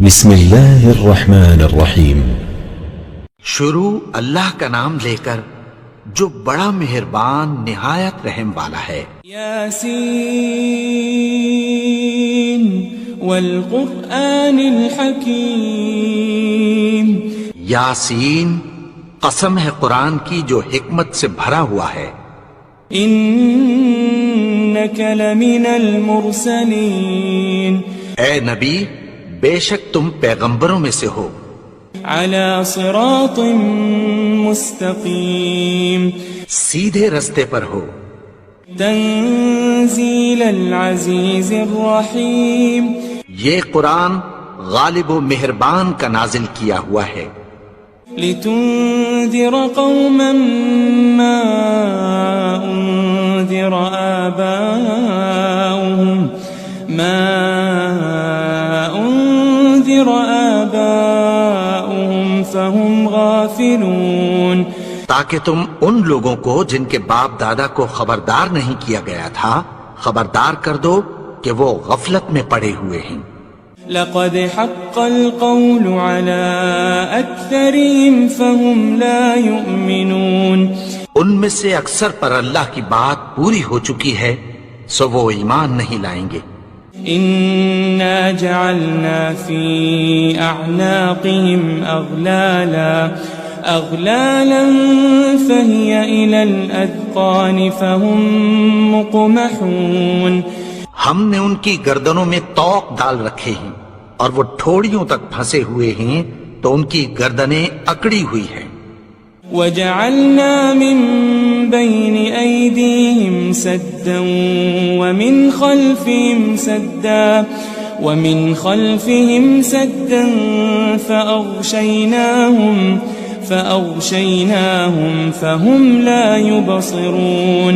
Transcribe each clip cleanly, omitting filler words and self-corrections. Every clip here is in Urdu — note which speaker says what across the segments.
Speaker 1: بسم اللہ الرحمن الرحیم۔
Speaker 2: شروع اللہ کا نام لے کر جو بڑا مہربان نہایت رحم والا ہے۔
Speaker 3: یاسین والقرآن الحکیم۔
Speaker 2: یاسین، قسم ہے قرآن کی جو حکمت سے بھرا ہوا ہے۔
Speaker 3: انک لمن المرسلین۔
Speaker 2: اے نبی، بے شک تم پیغمبروں میں سے ہو۔
Speaker 3: علی صراط مستقیم۔
Speaker 2: سیدھے رستے پر ہو۔
Speaker 3: تنزیل العزیز الرحیم۔
Speaker 2: یہ قرآن غالب و مہربان کا نازل کیا ہوا ہے۔
Speaker 3: لتنذر قوما ما انذر آباؤهم فهم غافلون۔
Speaker 2: تاکہ تم ان لوگوں کو جن کے باپ دادا کو خبردار نہیں کیا گیا تھا خبردار کر دو کہ وہ غفلت میں پڑے ہوئے ہیں۔
Speaker 3: لقد حق القول على اکثرهم فهم لا يؤمنون۔
Speaker 2: ان میں سے اکثر پر اللہ کی بات پوری ہو چکی ہے سو وہ ایمان نہیں لائیں گے۔
Speaker 3: انا جعلنا في اعناقهم اغلالا فهي الى الاذقان فهم مقمحون۔
Speaker 2: ہم نے ان کی گردنوں میں طوق ڈال رکھے ہیں اور وہ ٹھوڑیوں تک پھنسے ہوئے ہیں تو ان کی گردنیں اکڑی ہوئی ہیں۔
Speaker 3: وجعلنا من بين أيديهم سدا ومن خلفهم سدا فأغشيناهم فهم لا يبصرون۔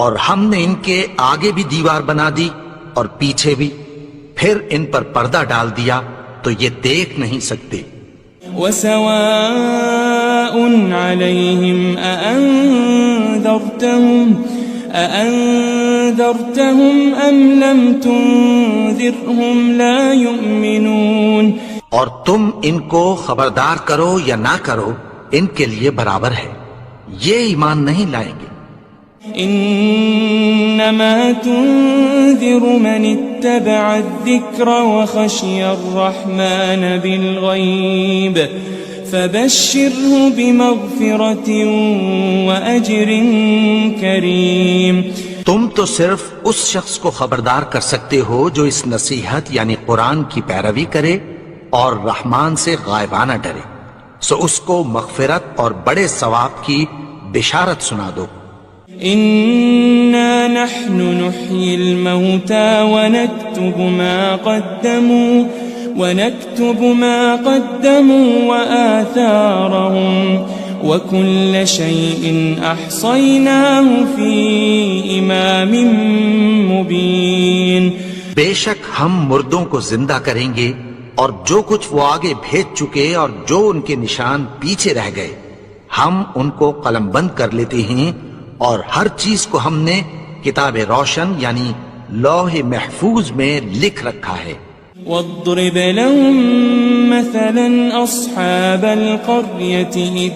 Speaker 2: اور ہم نے ان کے آگے بھی دیوار بنا دی اور پیچھے بھی، پھر ان پر پردہ ڈال دیا تو یہ دیکھ نہیں سکتے۔
Speaker 3: وسواء عليهم أأنذرتهم أم لم تنذرهم لا يؤمنون۔
Speaker 2: اور تم ان کو خبردار کرو یا نہ کرو ان کے لیے برابر ہے، یہ ایمان نہیں لائیں گے۔
Speaker 3: انما تنذر من اتبع الذکر وخشی الرحمن بالغیب فبشره بمغفرة واجر کریم۔
Speaker 2: تم تو صرف اس شخص کو خبردار کر سکتے ہو جو اس نصیحت یعنی قرآن کی پیروی کرے اور رحمان سے غائبانہ ڈرے، سو اس کو مغفرت اور بڑے ثواب کی بشارت سنا دو۔
Speaker 3: إنا نحن نحيي الموتى ونكتب ما قدموا وآثارهم وكل شيء أحصيناه في إمام مبين۔
Speaker 2: بے شک ہم مردوں کو زندہ کریں گے اور جو کچھ وہ آگے بھیج چکے اور جو ان کے نشان پیچھے رہ گئے ہم ان کو قلم بند کر لیتے ہیں، اور ہر چیز کو ہم نے کتاب روشن یعنی لوح محفوظ میں لکھ رکھا ہے۔
Speaker 3: واضرب لهم مثلا أصحاب القرية إذ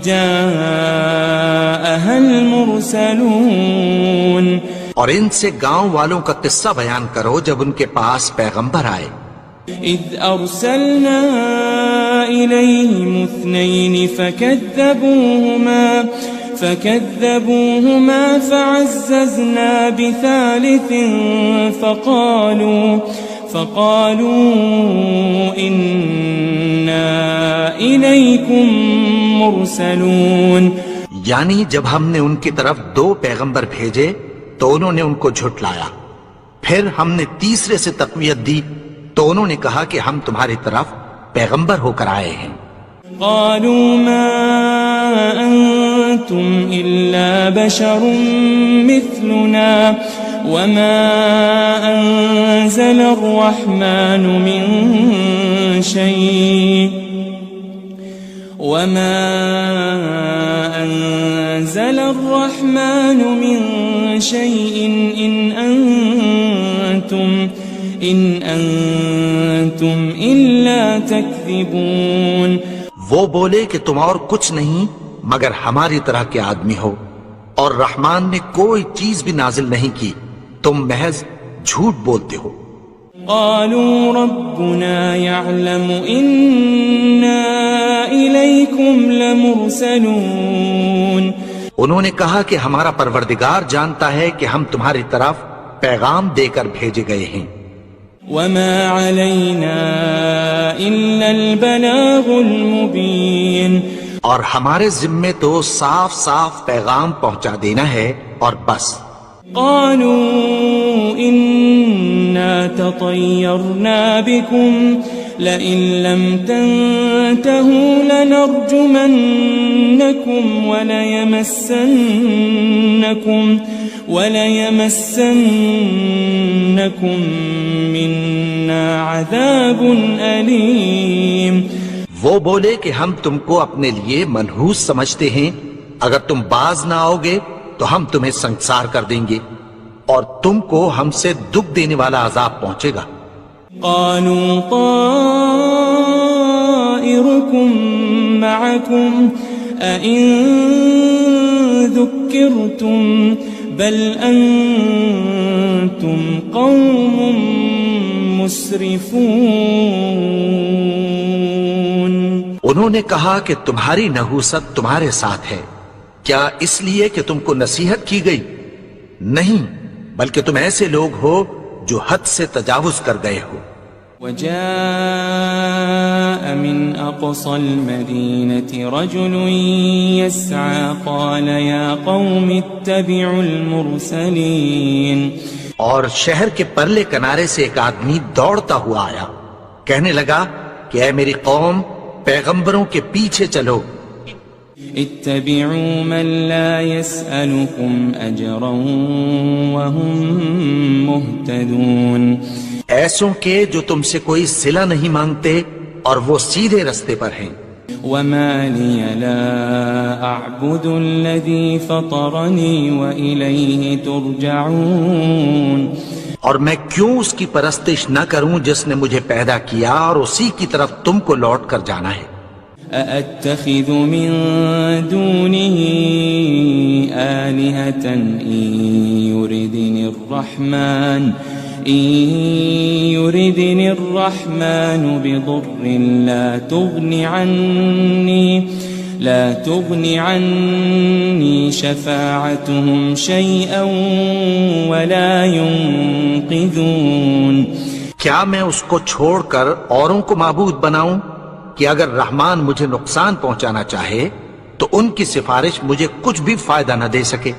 Speaker 3: جاءها المرسلون۔
Speaker 2: اور ان سے گاؤں والوں کا قصہ بیان کرو جب ان کے پاس پیغمبر آئے۔
Speaker 3: إذ أرسلنا إليهم اثنين فكذبوهما فعززنا بثالث فقالوا إنا إليكم مرسلون۔
Speaker 2: یعنی جب ہم نے ان کی طرف 2 پیغمبر بھیجے تو انہوں نے ان کو جھٹلایا، پھر ہم نے تیسرے سے تقویت دی تو انہوں نے کہا کہ ہم تمہاری طرف پیغمبر ہو کر آئے ہیں۔
Speaker 3: قالوا ما أنتم إلا بشر مثلنا وما أنزل الرحمن من شيء إن أنتم أنتم إلا تكذبون.
Speaker 2: وہ بولے کہ تم اور کچھ نہیں مگر ہماری طرح کے آدمی ہو، اور رحمان نے کوئی چیز بھی نازل نہیں کی، تم محض جھوٹ بولتے ہو.
Speaker 3: قالوا ربنا يعلم إنا إليكم لمرسلون.
Speaker 2: انہوں نے کہا کہ ہمارا پروردگار جانتا ہے کہ ہم تمہاری طرف پیغام دے کر بھیجے گئے ہیں.
Speaker 3: وما علينا إلا البلاغ المبين.
Speaker 2: اور ہمارے ذمے تو صاف صاف پیغام پہنچا دینا ہے اور بس.
Speaker 3: قالوا إنا تطيرنا بكم لئن لم تنتهوا لنرجمنكم وليمسنكم منا عذاب أليم.
Speaker 2: وہ بولے کہ ہم تم کو اپنے لیے منحوس سمجھتے ہیں، اگر تم باز نہ آؤ گے تو ہم تمہیں سنسار کر دیں گے اور تم کو ہم سے دکھ دینے والا عذاب پہنچے گا.
Speaker 3: قالوا طائركم معكم أئن ذكرتم بل أنتم قوم مسرفون.
Speaker 2: انہوں نے کہا کہ تمہاری نحوست تمہارے ساتھ ہے، کیا اس لیے کہ تم کو نصیحت کی گئی؟ نہیں، بلکہ تم ایسے لوگ ہو جو حد سے تجاوز کر گئے ہو.
Speaker 3: وجاء من أقصى المدينة رجل يسعى قال يا قوم اتبعوا المرسلين.
Speaker 2: اور شہر کے پرلے کنارے سے ایک آدمی دوڑتا ہوا آیا، کہنے لگا کہ اے میری قوم، پیغمبروں کے پیچھے چلو.
Speaker 3: اتبعوا من لا يسألكم أجرا وهم مهتدون.
Speaker 2: ایسوں کے جو تم سے کوئی صلہ نہیں مانگتے اور وہ سیدھے رستے پر ہیں.
Speaker 3: وما لي لا أعبد الذي فطرني وإليه ترجعون.
Speaker 2: اور میں کیوں اس کی پرستش نہ کروں جس نے مجھے پیدا کیا اور اسی کی طرف تم کو لوٹ کر جانا ہے.
Speaker 3: أأتخذ من دونه آلهة إن يردني الرحمن بضر لا تغن عني شفاعتهم شيئا ولا ينقذون.
Speaker 2: کیا میں اس کو چھوڑ کر اوروں کو معبود بناؤں کہ اگر رحمان مجھے نقصان پہنچانا چاہے تو ان کی سفارش مجھے کچھ بھی فائدہ نہ دے سکے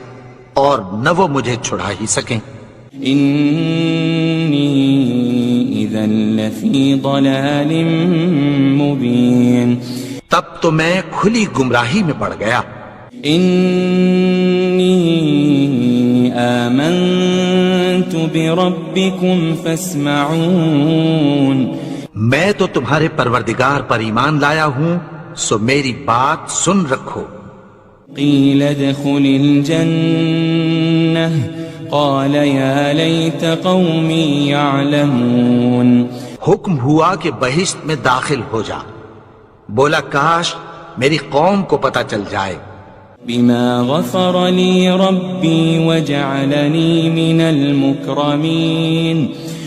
Speaker 2: اور نہ وہ مجھے چھڑا ہی سکیں.
Speaker 3: إني إذا لفي ضلال مبين.
Speaker 2: تب تو میں کھلی گمراہی میں پڑ گیا.
Speaker 3: إني آمنت بربكم فاسمعون.
Speaker 2: میں تو تمہارے پروردگار پر ایمان لایا ہوں، سو میری بات سن رکھو.
Speaker 3: قيل ادخل الجنة قال يا ليت قومي يعلمون.
Speaker 2: حکم ہوا کہ بہشت میں داخل ہو جا، بولا کاش میری قوم کو پتہ چل جائے.
Speaker 3: بما غفر لي ربي وجعلني من المكرمين.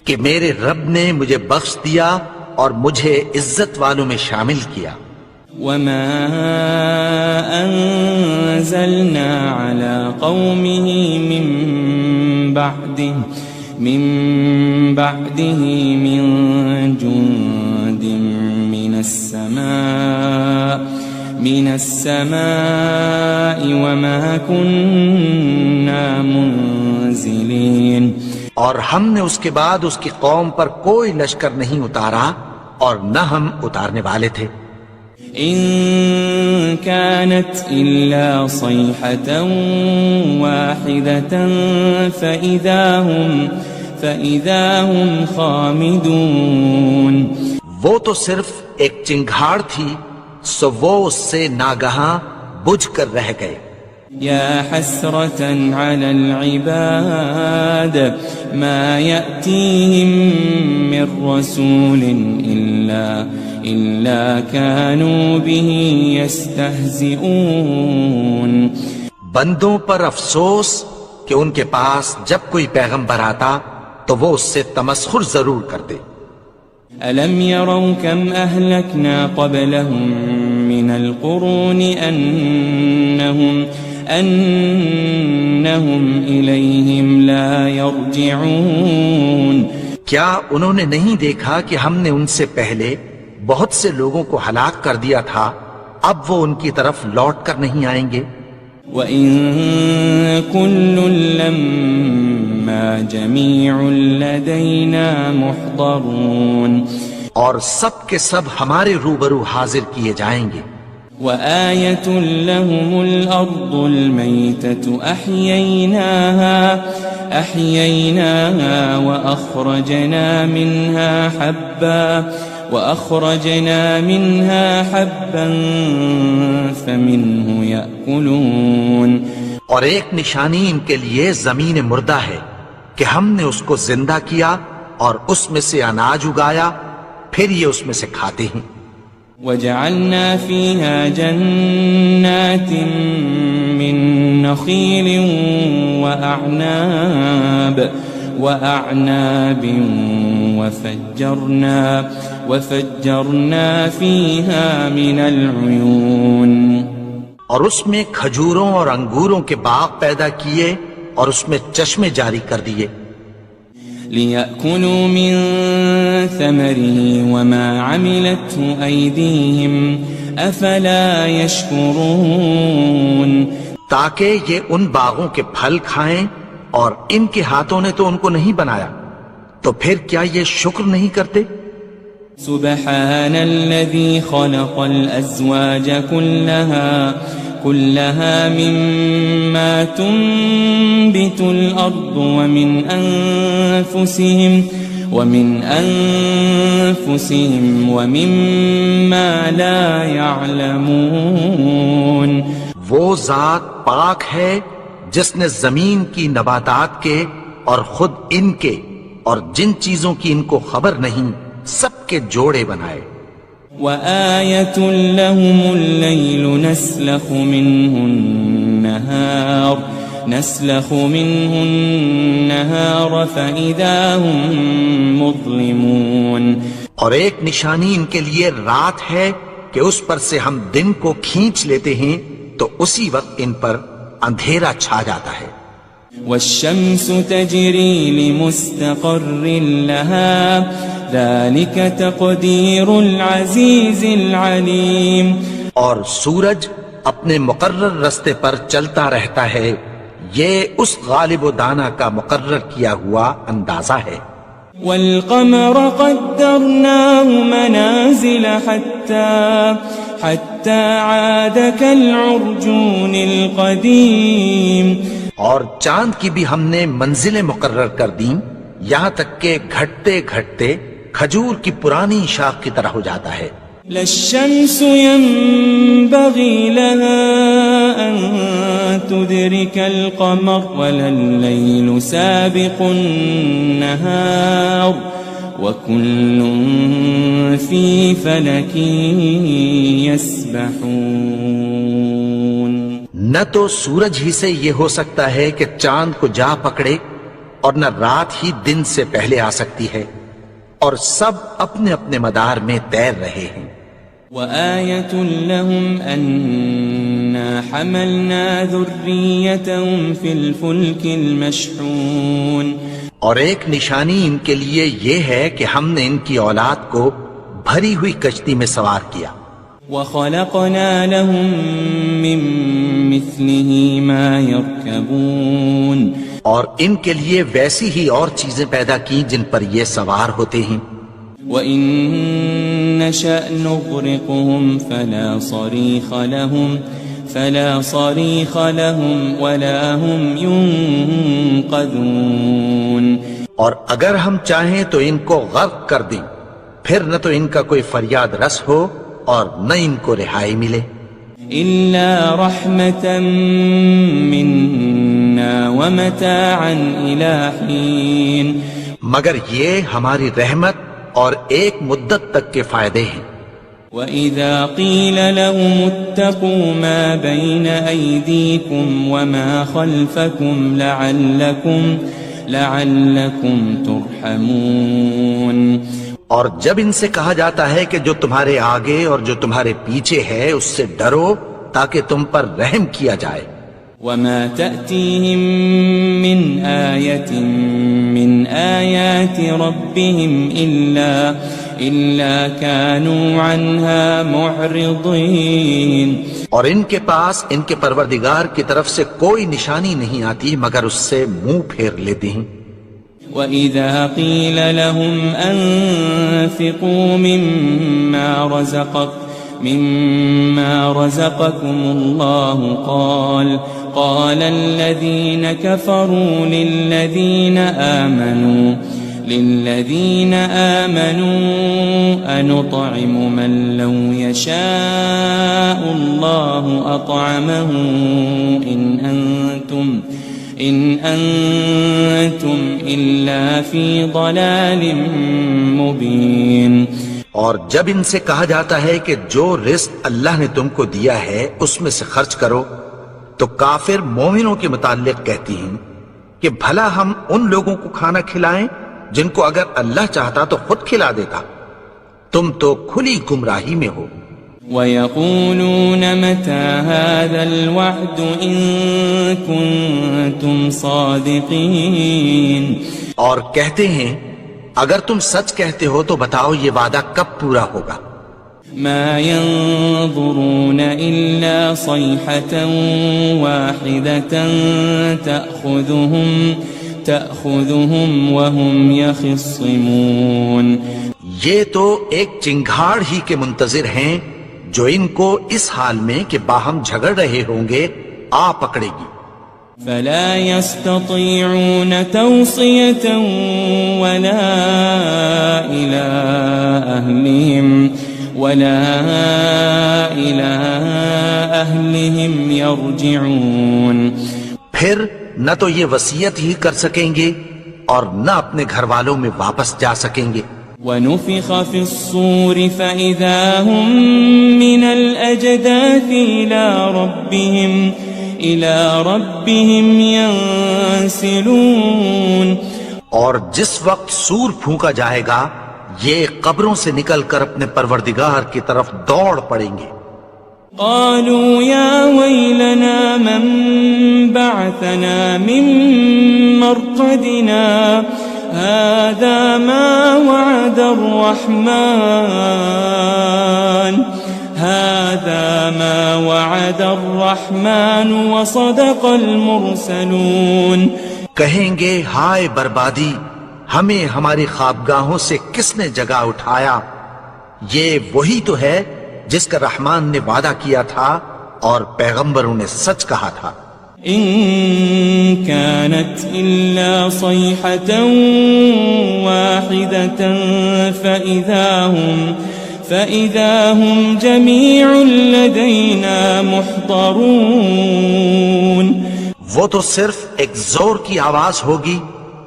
Speaker 2: کہ میرے رب نے مجھے بخش دیا اور مجھے عزت والوں میں شامل کیا.
Speaker 3: وما أنزلنا على قومه من بعده من جند من السماء وما كنا منزلين.
Speaker 2: اور ہم نے اس کے بعد اس کی قوم پر کوئی لشکر نہیں اتارا اور نہ ہم اتارنے والے تھے.
Speaker 3: إن كانت إلا صيحة واحدة فإذا هم خامدون.
Speaker 2: وہ تو صرف ایک چنگھاڑ تھی، سو وہ اس سے ناگہاں بجھ کر رہ گئے.
Speaker 3: يا حسرة على العباد ما يأتيهم من رسول إلا كانوا به يستهزئون.
Speaker 2: بندوں پر افسوس کہ ان کے پاس جب کوئی پیغمبر آتا تو وہ اس سے تمسخر ضرور کرتے.
Speaker 3: ألم يروا كم أهلكنا قبلهم من القرون أنهم إليهم لا يرجعون.
Speaker 2: کیا انہوں نے نہیں دیکھا کہ ہم نے ان سے پہلے بہت سے لوگوں کو ہلاک کر دیا تھا، اب وہ ان کی طرف لوٹ کر نہیں آئیں گے.
Speaker 3: وَإِن كُلٌّ لَمَّا جَمِيعٌ لَدَيْنَا مُحْضَرُونَ.
Speaker 2: اور سب کے سب ہمارے روبرو حاضر کیے جائیں گے.
Speaker 3: وَآيَةٌ لَهُمُ الْأَرْضُ الْمَيْتَةُ أَحْيَيْنَاهَا وَأَخْرَجْنَا مِنْهَا حَبًّا فَمِنْهُ يَأْكُلُونَ.
Speaker 2: اور ایک نشانی ان کے لیے زمین مردہ ہے کہ ہم نے اس کو زندہ کیا اور اس میں سے اناج اگایا، پھر یہ اس میں سے کھاتے ہیں.
Speaker 3: وَجَعَلْنَا فِيهَا جَنَّاتٍ مِّن نَخِيلٍ وَأَعْنَابٍ وَفَجَّرْنَا فِيهَا مِنَ الْعُيُونِ.
Speaker 2: اور اس میں کھجوروں اور انگوروں کے باغ پیدا کیے اور اس میں چشمے جاری کر دیے.
Speaker 3: لِيَأْكُلُوا مِن ثَمَرِهِ وَمَا عَمِلَتْهُ أَيْدِيهِمْ أَفَلَا يَشْكُرُونَ.
Speaker 2: تاکہ یہ ان باغوں کے پھل کھائیں اور ان کے ہاتھوں نے تو ان کو نہیں بنایا، تو پھر کیا یہ شکر نہیں کرتے؟
Speaker 3: سبحان الذي خلق الأزواج كلها مما تنبت الأرض ومن أنفسهم ومما لا يعلمون.
Speaker 2: وہ ذات پاک ہے جس نے زمین کی نباتات کے اور خود ان کے اور جن چیزوں کی ان کو خبر نہیں سب کے جوڑے بنائے.
Speaker 3: وَآيَةٌ لَهُمُ اللَّيْلُ نَسْلَخُ مِنْهُ النَّهَارَ فَإِذَا هُمْ مُظْلِمُونَ.
Speaker 2: اور ایک نشانی ان کے لیے رات ہے کہ اس پر سے ہم دن کو کھینچ لیتے ہیں تو اسی وقت ان پر اندھیرا چھا جاتا ہے.
Speaker 3: وَالشَّمْسُ تَجْرِي لِمُسْتَقَرٍّ لَهَا ذَلِكَ تَقْدِيرُ الْعَزِيزِ الْعَلِيمِ.
Speaker 2: اور سورج اپنے مقرر رستے پر چلتا رہتا ہے، یہ اس غالب و دانا کا مقرر کیا ہوا اندازہ ہے.
Speaker 3: وَالْقَمَرَ قَدَّرْنَاهُ مَنَازِلَ حَتَّى عَادَ كَالْعُرْجُونِ الْقَدِيمِ.
Speaker 2: اور چاند کی بھی ہم نے منزلیں مقرر کر دیں، یہاں تک کہ گھٹتے گھٹتے کھجور کی پرانی شاخ کی طرح ہو جاتا ہے.
Speaker 3: لَلشَّمْسُ يَنبَغِي لَهَا أَن تُدْرِكَ الْقَمَرَ وَلَا اللَّيْلُ سَابِقُ النَّهَارِ وَكُلٌّ فِي فَلَكٍ يَسْبَحُونَ.
Speaker 2: نہ تو سورج ہی سے یہ ہو سکتا ہے کہ چاند کو جا پکڑے، اور نہ رات ہی دن سے پہلے آ سکتی ہے، اور سب اپنے اپنے مدار میں تیر رہے ہیں.
Speaker 3: وَآيَةٌ لَهُمْ أَنَّا حَمَلْنَا ذُرِّيَّتَهُمْ فِي الْفُلْكِ الْمَشْحُونِ.
Speaker 2: اور ایک نشانی ان کے لیے یہ ہے کہ ہم نے ان کی اولاد کو بھری ہوئی کشتی میں سوار کیا.
Speaker 3: وَخَلَقْنَا لَهُم مِّن مِّثْلِهِ مَا يَرْكَبُونَ.
Speaker 2: اور ان کے لیے ویسی ہی اور چیزیں پیدا کی جن پر یہ سوار ہوتے ہیں.
Speaker 3: وَإِن نَّشَأْ نُغْرِقْهُمْ فَلَا صَرِيخَ لَهُمْ وَلَا هُمْ يُنقَذُونَ.
Speaker 2: اور اگر ہم چاہیں تو ان کو غرق کر دیں، پھر نہ تو ان کا کوئی فریاد رس ہو اور نہ ان کو رہائی ملے.
Speaker 3: إلا رحمة منا ومتاعا إلى حين
Speaker 2: مگر یہ ہماری رحمت اور ایک مدت تک کے فائدے ہیں.
Speaker 3: وَإِذَا قِيلَ لَهُمُ اتَّقُوا مَا بَيْنَ أَيْدِيكُمْ وَمَا خَلْفَكُمْ لَعَلَّكُمْ تُرْحَمُونَ.
Speaker 2: اور جب ان سے کہا جاتا ہے کہ جو تمہارے آگے اور جو تمہارے پیچھے ہے اس سے ڈرو تاکہ تم پر رحم کیا جائے.
Speaker 3: وَمَا تَأْتِيهِم مِّنْ آيَةٍ مِّنْ آيَاتِ رَبِّهِمْ إِلَّا كَانُوا عَنْهَا مُعْرِضِينَ. اور ان کے پاس ان کے پروردگار کی طرف سے کوئی نشانی نہیں آتی مگر اس سے منہ پھیر لیتے ہیں. وَإِذَا قِيلَ لَهُمْ أَنفِقُوا مِمَّا رَزَقَكُمُ اللَّهُ قَالَ الَّذِينَ كَفَرُوا لِلَّذِينَ آمَنُوا أَنُطْعِمُ مَن لَّوْ يَشَاءُ اللَّهُ أَطْعَمَهُ إِنْ أَنْتُمْ إِلَّا فِي ضَلَالٍ مُبِينٍ.
Speaker 2: اور جب ان سے کہا جاتا ہے کہ جو رزق اللہ نے تم کو دیا ہے اس میں سے خرچ کرو تو کافر مومنوں کے متعلق کہتی ہیں کہ بھلا ہم ان لوگوں کو کھانا کھلائیں جن کو اگر اللہ چاہتا تو خود کھلا دیتا. تم تو کھلی گمراہی میں ہو.
Speaker 3: وَيَقُولُونَ مَتَى هَذَا الْوَعْدُ إِن كُنتُمْ صَادِقِينَ.
Speaker 2: اور کہتے ہیں اگر تم سچ کہتے ہو تو بتاؤ یہ وعدہ کب پورا ہوگا.
Speaker 3: مَا يَنظُرُونَ إِلَّا صَيْحَةً وَاحِدَةً تَأْخُذُهُمْ وَهُمْ يَخِصِّمُونَ.
Speaker 2: یہ تو ایک چنگھاڑ ہی کے منتظر ہیں جو ان کو اس حال میں کہ باہم جھگڑ رہے ہوں گے آ پکڑے گی.
Speaker 3: فَلَا يَسْتَطِيعُونَ تَوْصِيَةً وَلَا إِلَىٰ أَهْلِهِمْ يَرْجِعُونَ.
Speaker 2: پھر نہ تو یہ وصیت ہی کر سکیں گے اور نہ اپنے گھر والوں میں واپس جا سکیں گے.
Speaker 3: وَنُفِخَ فِي الصُّورِ فَإِذَا هُم مِّنَ الْأَجْدَاثِ إِلَىٰ رَبِّهِمْ يَنسِلُونَ.
Speaker 2: اور جس وقت سور پھونکا جائے گا یہ قبروں سے نکل کر اپنے پروردگار کی طرف دوڑ پڑیں گے.
Speaker 3: قالوا يا ويلنا من بعثنا من مرقدنا هذا ما وعد الرحمن وصدق المرسلون.
Speaker 2: کہیں گے ہائے بربادی، ہمیں ہماری خوابگاہوں سے کس نے جگا اٹھایا. یہ وہی تو ہے جس کا رحمان نے وعدہ کیا تھا اور پیغمبروں نے سچ کہا تھا.
Speaker 3: إن كانت إلا صيحة واحدة فإذا هم جميع لدينا محضرون.
Speaker 2: وہ تو صرف ایک زور کی آواز ہوگی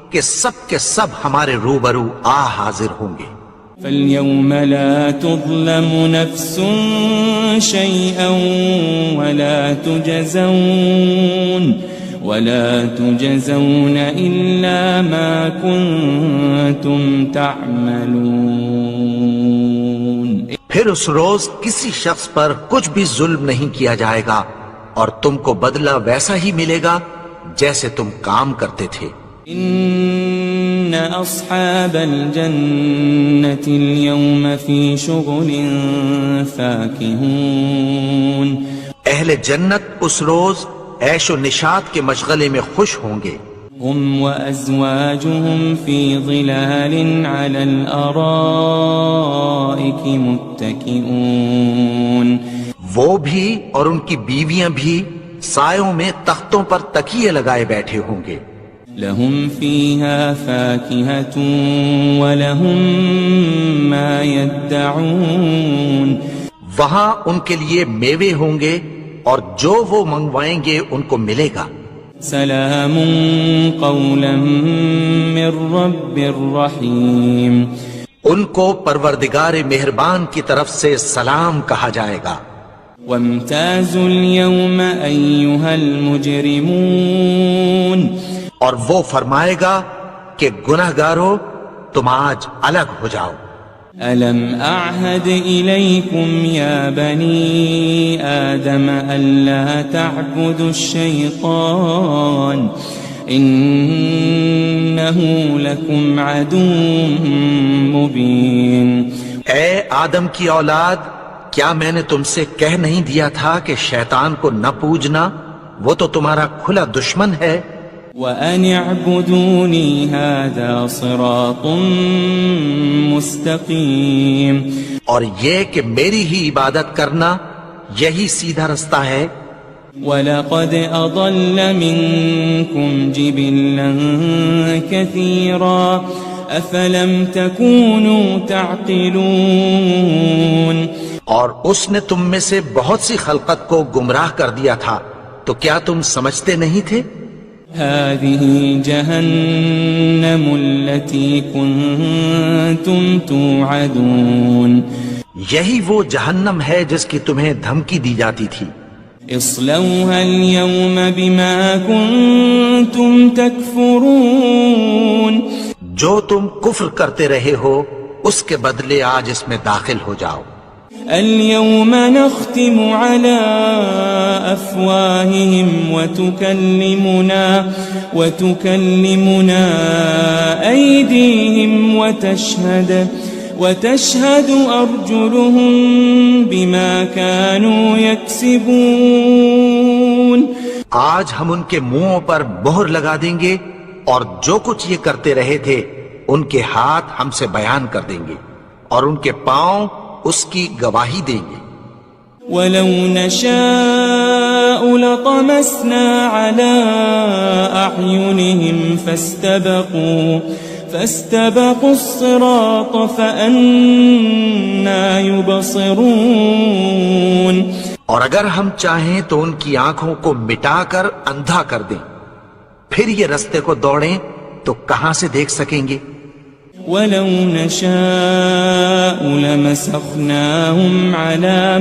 Speaker 2: کہ سب کے سب ہمارے روبرو آ حاضر ہوں گے.
Speaker 3: فَالْيَوْمَ لَا تُظْلَمُ نَفْسٌ شَيْئًا وَلَا تُجْزَوْنَ إِلَّا مَا كُنتُمْ تَعْمَلُونَ.
Speaker 2: پھر اس روز کسی شخص پر کچھ بھی ظلم نہیں کیا جائے گا اور تم کو بدلہ ویسا ہی ملے گا جیسے تم کام کرتے تھے.
Speaker 3: إن أصحاب الجنة اليوم في شغل فاكهون.
Speaker 2: اہل جنت اس روز عیش و نشاط کے مشغلے میں خوش ہوں گے.
Speaker 3: هم وأزواجهم في ظلال على الأرائك متكئون.
Speaker 2: وہ بھی اور ان کی بیویاں بھی سایوں میں تختوں پر تکیے لگائے بیٹھے ہوں گے.
Speaker 3: لهم فيها فاكهة ولهم ما يدعون.
Speaker 2: وہاں ان کے لیے میوے ہوں گے اور جو وہ منگوائیں گے ان کو ملے گا.
Speaker 4: سلام قولا من رب الرحیم.
Speaker 2: ان کو پروردگار مہربان کی طرف سے سلام کہا جائے گا.
Speaker 4: وامتازوا اليوم أيها المجرمون.
Speaker 2: اور وہ فرمائے گا کہ گنہگارو تم آج الگ ہو جاؤ.
Speaker 4: ألم أعهد إليكم يا بني آدم ألا تعبدوا الشيطان إنه لكم عدو مبين.
Speaker 2: اے آدم کی اولاد، کیا میں نے تم سے کہہ نہیں دیا تھا کہ شیطان کو نہ پوجنا، وہ تو تمہارا کھلا دشمن ہے.
Speaker 4: وَأَنِ اعْبُدُونِي هَذَا صِرَاطٌ مُسْتَقِيمٌ.
Speaker 2: اور یہ کہ میری ہی عبادت کرنا یہی سیدھا رستہ ہے.
Speaker 4: وَلَقَدْ أَضَلَّ مِنْكُمْ جِبِلًّا كَثِيرًا أَفَلَمْ تَكُونُوا تَعْقِلُونَ.
Speaker 2: اور اس نے تم میں سے بہت سی خلقت کو گمراہ کر دیا تھا، تو کیا تم سمجھتے نہیں تھے؟
Speaker 4: هذه جهنم التي كنتم توعدون.
Speaker 2: یہی وہ جہنم ہے جس کی تمہیں دھمکی دی جاتی تھی.
Speaker 4: اصلوها اليوم بما كنتم تكفرون.
Speaker 2: جو تم کفر کرتے رہے ہو اس کے بدلے آج اس میں داخل ہو جاؤ.
Speaker 4: اليوم نختم على أفواههم وتكلمنا أيديهم وتشهد أرجلهم بما كانوا يكسبون.
Speaker 2: آج ہم ان کے منہوں پر مہر لگا دیں گے اور جو کچھ یہ کرتے رہے تھے ان کے ہاتھ ہم سے بیان کر دیں گے اور ان کے پاؤں اس کی گواہی دیں گے.
Speaker 4: وَلَوْ نَشَاءُ لَطَمَسْنَا عَلَىٰ أَعْيُنِهِمْ فَاسْتَبَقُوا الصِّرَاطَ فَأَنَّىٰ يُبْصِرُونَ.
Speaker 2: اور اگر ہم چاہیں تو ان کی آنکھوں کو مٹا کر اندھا کر دیں، پھر یہ رستے کو دوڑیں تو کہاں سے دیکھ سکیں گے.
Speaker 4: وَلَوْ نَشَاءُ لَمَسَخْنَاهُمْ عَلَى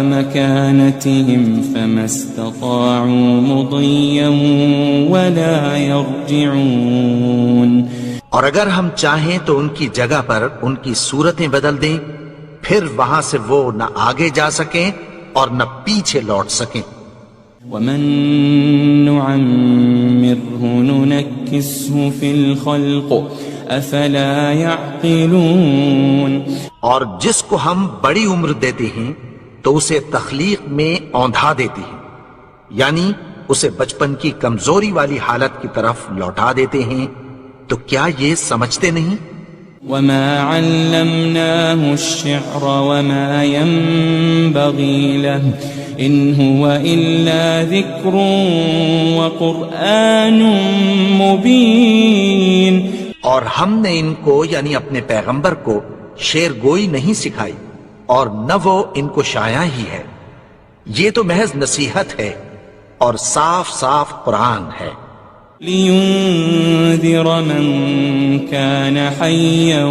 Speaker 4: مَكَانَتِهِمْ فَمَا اسْتَطَاعُوا مُضِيًّا وَلَا يَرْجِعُونَ.
Speaker 2: اور اگر ہم چاہیں تو ان کی جگہ پر ان کی صورتیں بدل دیں، پھر وہاں سے وہ نہ آگے جا سکیں اور نہ پیچھے لوٹ سکیں.
Speaker 4: وَمَن نُعَمِّرْهُ نُنَكِّسْهُ فِي الْخَلْقِ أَفَلَا يَعْقِلُونَ.
Speaker 2: اور جس کو ہم بڑی عمر دیتے ہیں تو اسے تخلیق میں اوندھا دیتے ہیں، یعنی اسے بچپن کی کمزوری والی حالت کی طرف لوٹا دیتے ہیں. تو کیا یہ سمجھتے نہیں؟
Speaker 4: وَمَا عَلَّمْنَاهُ الشِّعْرَ وَمَا يَنبَغِي لَهُ إِنْ هُوَ إِلَّا ذِكْرٌ وَقُرْآنٌ مُبِينٌ.
Speaker 2: اور ہم نے ان کو یعنی اپنے پیغمبر کو شعر گوئی نہیں سکھائی اور نہ وہ ان کو شایع ہی ہے، یہ تو محض نصیحت ہے اور صاف صاف قرآن ہے.
Speaker 4: لِيُنذِرَ مَن كَانَ حَيًّا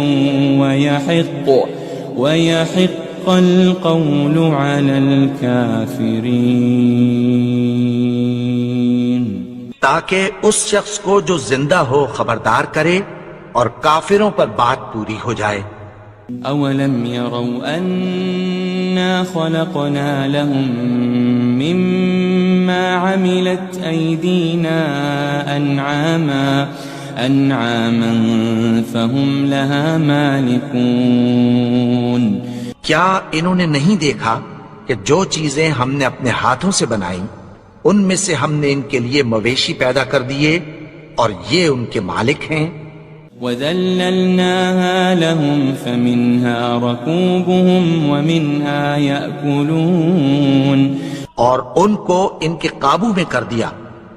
Speaker 4: وَيَحِقَّ الْقَوْلُ عَلَى الْكَافِرِينَ.
Speaker 2: تاکہ اس شخص کو جو زندہ ہو خبردار کرے اور کافروں پر بات پوری ہو جائے.
Speaker 4: أَوَلَمْ يَرَوْا أَنَّا خَلَقْنَا لَهُم مِّمَّا عَمِلَتْ أَيْدِينَا أَنْعَامًا فَهُمْ لَهَا مَالِكُونَ.
Speaker 2: کیا انہوں نے نہیں دیکھا کہ جو چیزیں ہم نے اپنے ہاتھوں سے بنائیں ان میں سے ہم نے ان کے لیے مویشی پیدا کر دیے اور یہ ان کے مالک ہیں.
Speaker 4: وَذَلَّلْنَاهَا لَهُمْ فَمِنْهَا رَكُوبُهُمْ وَمِنْهَا يَأْكُلُونَ.
Speaker 2: اور ان کو ان کے قابو میں کر دیا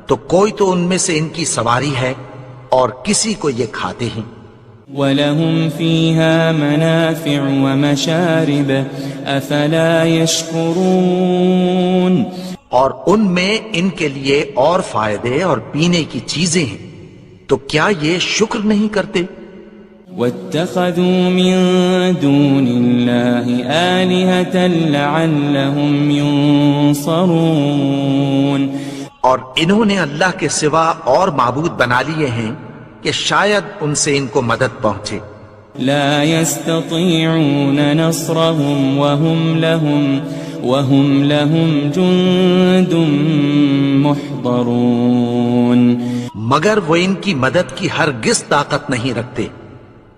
Speaker 2: تو کوئی تو ان میں سے ان کی سواری ہے اور کسی کو یہ کھاتے ہیں.
Speaker 4: وَلَهُمْ فِيهَا مَنَافِعُ وَمَشَارِبُ أَفَلَا يَشْكُرُونَ
Speaker 2: اور ان میں ان کے لیے اور فائدے اور پینے کی چیزیں ہیں، تو کیا یہ شکر نہیں کرتے؟
Speaker 4: وَاتَّخَذُوا مِن دُونِ اللَّهِ آلِهَةً لَعَلَّهُمْ يُنصَرُونَ
Speaker 2: اور انہوں نے اللہ کے سوا اور معبود بنا لیے ہیں کہ شاید ان سے ان کو مدد پہنچے۔
Speaker 4: لا يستطيعون نصرهم وهم لهم جند محضرون
Speaker 2: مگر وہ ان کی مدد کی ہرگز طاقت نہیں رکھتے،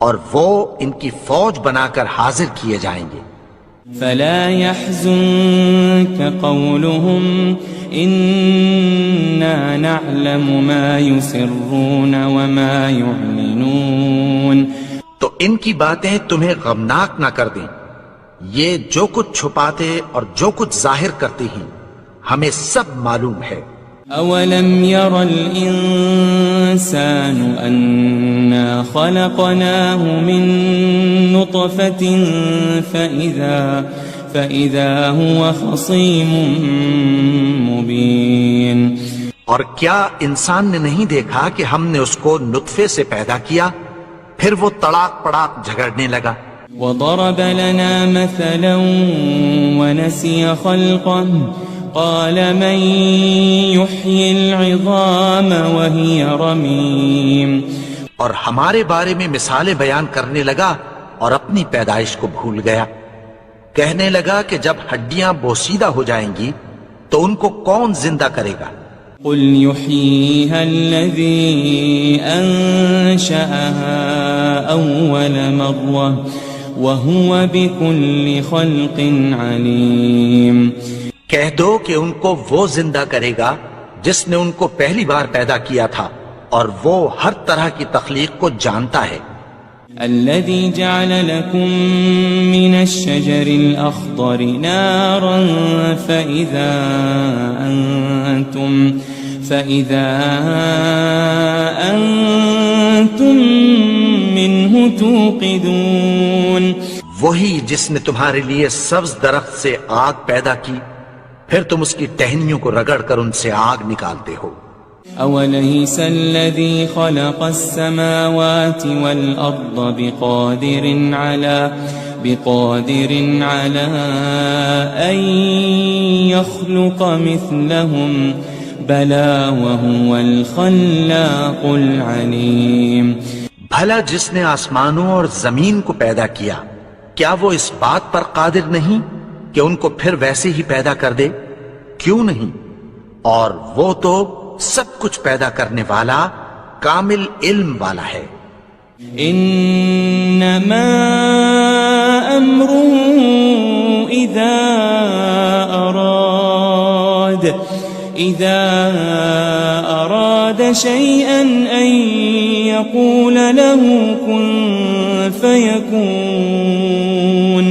Speaker 2: اور وہ ان کی فوج بنا کر حاضر کیے جائیں گے۔
Speaker 4: فلا يحزنك قولهم إنا نعلم ما يسرون وما يعلنون
Speaker 2: تو ان کی باتیں تمہیں غمناک نہ کر دیں، یہ جو کچھ چھپاتے اور جو کچھ ظاہر کرتے ہیں ہمیں سب معلوم ہے۔
Speaker 4: أولم ير الإنسان أنا خلقناه من نطفة فإذا هو خصيم مبين
Speaker 2: اور کیا انسان نے نہیں دیکھا کہ ہم نے اس کو نطفے سے پیدا کیا، پھر وہ تڑاک پڑاک جھگڑنے لگا۔
Speaker 4: وضرب لنا مثلا ونسي خلقه قال من يحيي العظام وهي رميم
Speaker 2: اور ہمارے بارے میں مثالیں بیان کرنے لگا اور اپنی پیدائش کو بھول گیا، کہنے لگا کہ جب ہڈیاں بوسیدہ ہو جائیں گی تو ان کو کون زندہ کرے گا؟
Speaker 4: قل يحييها الذي أنشأها أول مرة وهو بكل خلق عليم
Speaker 2: کہہ دو کہ ان کو وہ زندہ کرے گا جس نے ان کو پہلی بار پیدا کیا تھا، اور وہ ہر طرح کی تخلیق کو جانتا ہے۔
Speaker 4: الذي جعل لكم من الشجر الأخضر نارا فإذا أنتم منه توقدون
Speaker 2: وہی جس نے تمہارے لیے سبز درخت سے آگ پیدا کی، پھر تم اس کی ٹہنیوں کو رگڑ کر ان سے آگ نکالتے ہو۔
Speaker 4: أوليس الذي خلق السماوات والأرض بقادر على أن يخلق مثلهم بلى وهو الخلاق العليم
Speaker 2: بھلا جس نے آسمانوں اور زمین کو پیدا کیا، کیا وہ اس بات پر قادر نہیں کہ ان کو پھر ویسے ہی پیدا کر دے؟ کیوں نہیں؟ اور وہ تو سب کچھ پیدا کرنے والا، کامل علم والا ہے۔
Speaker 4: انما امره اذا اراد شيئا ان يقول له كن فيكون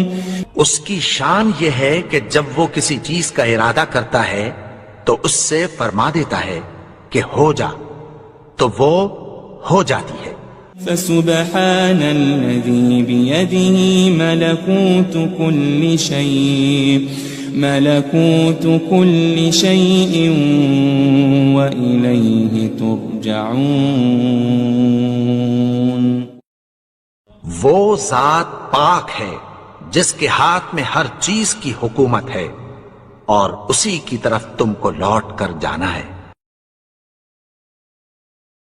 Speaker 2: اس کی شان یہ ہے کہ جب وہ کسی چیز کا ارادہ کرتا ہے تو اس سے فرما دیتا ہے کہ ہو جا، تو وہ ہو جاتی ہے۔
Speaker 4: فسبحان الذي بيده ملكوت كل شيء وإليه ترجعون
Speaker 2: وہ ذات پاک ہے جس کے ہاتھ میں ہر چیز کی حکومت ہے، اور اسی کی طرف تم کو لوٹ کر جانا ہے۔